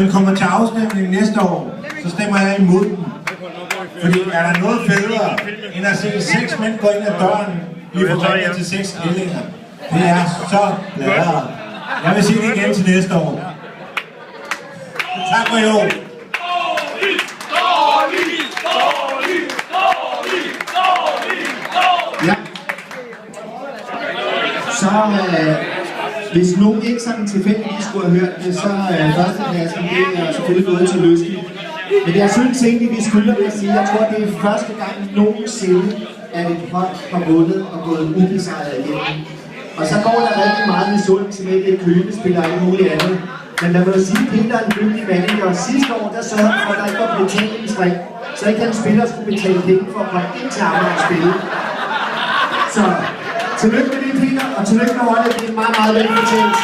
Den kommer til afstemning næste år, så stemmer jeg imod den. Fordi er der noget federe, end at se 6 mænd gå ind ad døren, blive forringet til 6 skillinger? Det er så bladret. Jeg vil sige det igen til næste år. Tak for i år. Ja. Så hvis nogen ikke sådan tilfældigvis skulle have hørt det, så førstepladsen, det er selvfølgelig gået til Lyski. Men jeg synes egentlig, vi skylder det at sige, jeg tror, det er første gang nogensinde, at et hold har vundet og gået ubesejret igennem. Og så går der rigtig meget misundelse med det købespil og alt muligt andet. Men lad mig sige, at Peter er en dygtig mand, og sidste år, der sørgede for, at der ikke var betalingsring, så ikke han spiller skulle betale penge for at komme ind til ham og spille. Så tillykke med det, Peter, og tillykke med holdet. Det er meget, meget velfortjent.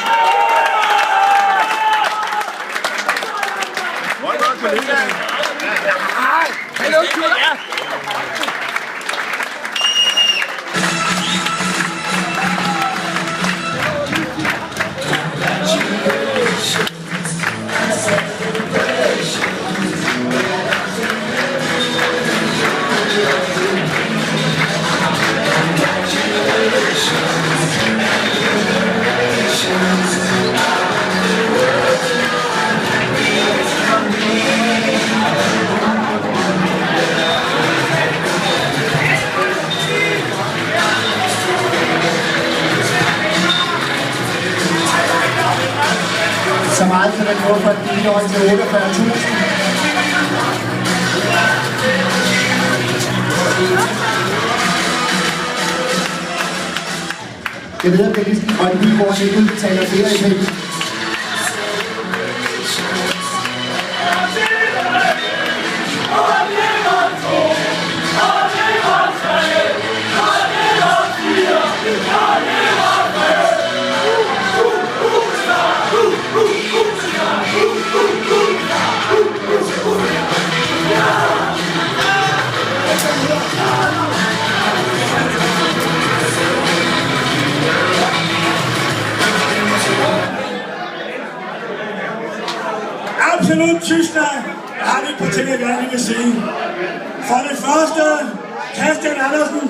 Så meget kan man gå fra et biløj til 48.000. Jeg ved, at bilisten Grønne Byborg ikke udbetaler flere i penge. Absolut Tyskland. Jeg har lidt på ting, jeg gerne vil sige. For det første, Christian Andersen,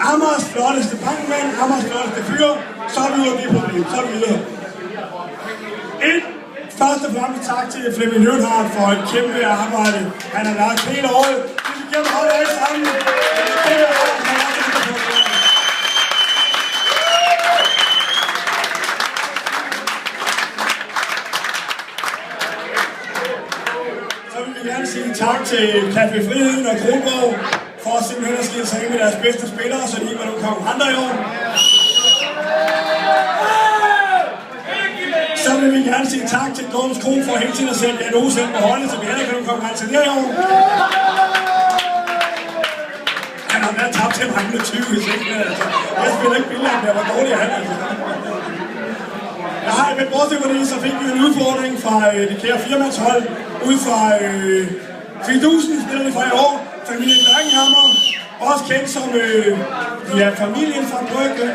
Amers flotteste bankmand, Amers flotteste fyr, så er vi ude af det problem, så er vi videre. Først og fremmest tak til Flemming Lønhardt for et kæmpe arbejde. Han har lagt hele året. Det vil gerne holde alle sammen. Så vil vi gerne sige tak til Café Friheden og Kronborg for simpelthen at skille sig ind med deres bedste spillere, så de ikke var nogen konkurrenter i år. Så vil vi gerne sige tak til Dorms Kro for hele tiden at sætte Jan Olsen på holdet, så vi heller kan konkurrence der i år. Han har været tabt til mange 20, hvis ikke. Altså. Jeg spiller ikke billeder, men jeg var dårlig af han. Altså. Jeg har et bortset på det, så fik vi en udfordring fra det kære firmandshold ud fra Fidusen, spiller det fra i år. Familien Bergenhammer, også kendt som familien fra Bryggen.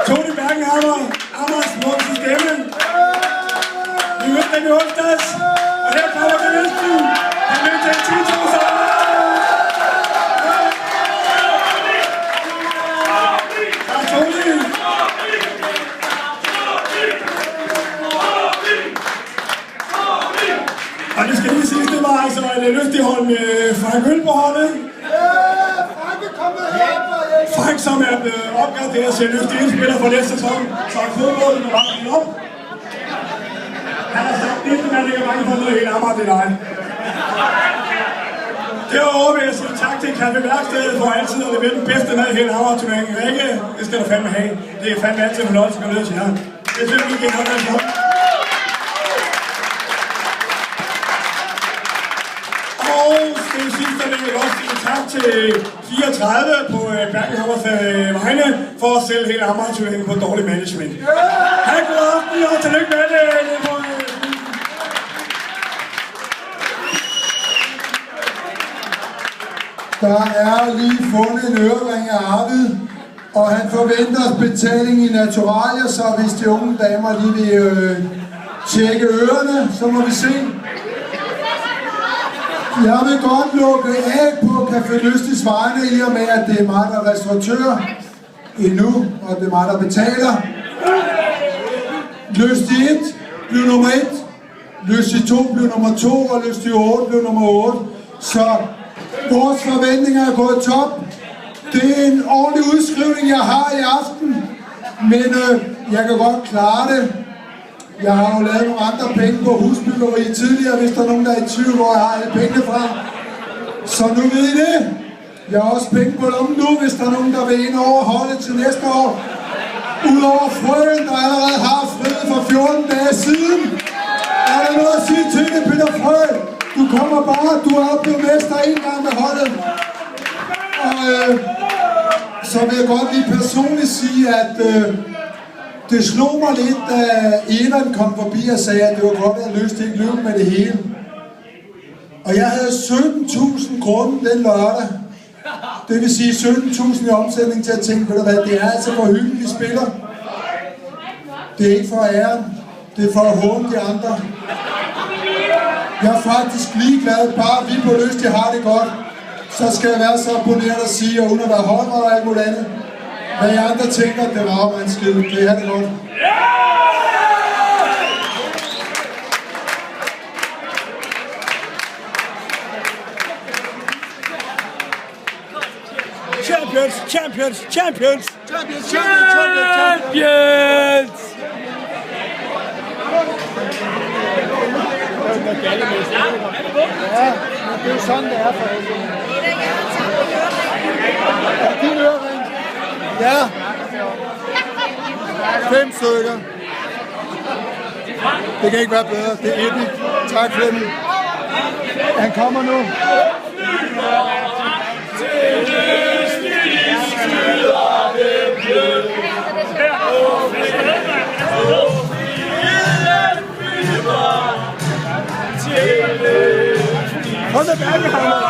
Tony Bergenhammer, Amers smukke stemme. Vi mødte dem i onsdags, og her kommer gevinsten. Han mødte til 10.000. Tak, Tony. Og det skal lige siges, det var altså en lystig hold med Frank Øl på holdet. Frank, som er blevet opgraderet til lystig indspiller for næste sæson, så er Kronborg med retningen op. Han har sagt, at man ikke er mange for noget helt Amager, det er dig. Derudover vil jeg sige tak til Café Værkstedet for altid at levere den bedste mad i hele Amager-turneringen. Rikke, det skal du fandme have. Det er fandme altid fornøjelse at gå ned til jer. Det synes vi kan have været godt. Og til sidst vil jeg også sige tak til 34 på Bergenhammers vegne for at sælge hele Amager-turneringen på dårlig management. Ha' en god aften og tillykke med det! Der er lige fundet en ørering af Arvid, og han forventer betaling i naturalier, så hvis de unge damer lige vil tjekke ørerne, så må vi se. Jeg vil godt lukke af på Café Lystis vegne, i og med, at det er mig, der er restauratør endnu, og det er mig, der betaler. Lystig 1 blev nummer 1, Lystig 2 blev nummer 2, og Lystig 8 blev nummer 8. Så vores forventninger er gået top. Det er en ordentlig udskrivning, jeg har i aften, men jeg kan godt klare det. Jeg har jo lavet nogle andre penge på husbyggeri tidligere, hvis der er nogen, der er i tvivl, hvor jeg har alle pengene fra. Så nu ved I det. Jeg har også penge på lommen nu, hvis der er nogen, der vil ind over holdet til næste år. Udover Frøen, der allerede har friet for 14 dage siden. Er der noget at sige til det, Peter Frø? Du kommer bare, du er blevet mester en gang med holdet. Og så vil jeg godt lige personligt sige, at det slog mig lidt, da Evan kom forbi og sagde, at det var godt, at jeg løste ikke løb med det hele. Og jeg havde 17.000 grunde den lørdag. Det vil sige 17.000 i omsætning til at tænke på, hvad det er altså for hyggen, vi spiller. Det er ikke for æren, det er for at håne de andre. Jeg er faktisk ligeglad, bare vi på Lyst, jeg har det godt. Så skal jeg være så abonneret at sige, og uden at være hånd og alt muligt andet. Hvad I andre tænker, det var mig en skid. Det er det godt. Champions, champions, champions! Champions! Champions! Ja, men det er jo sådan, det er for helvede. Er din ørering? Ja. 5 stykker. Det kan ikke være bedre. Det er epic. Tak, Flemming. Han kommer nu. Hold da bag, Hammer!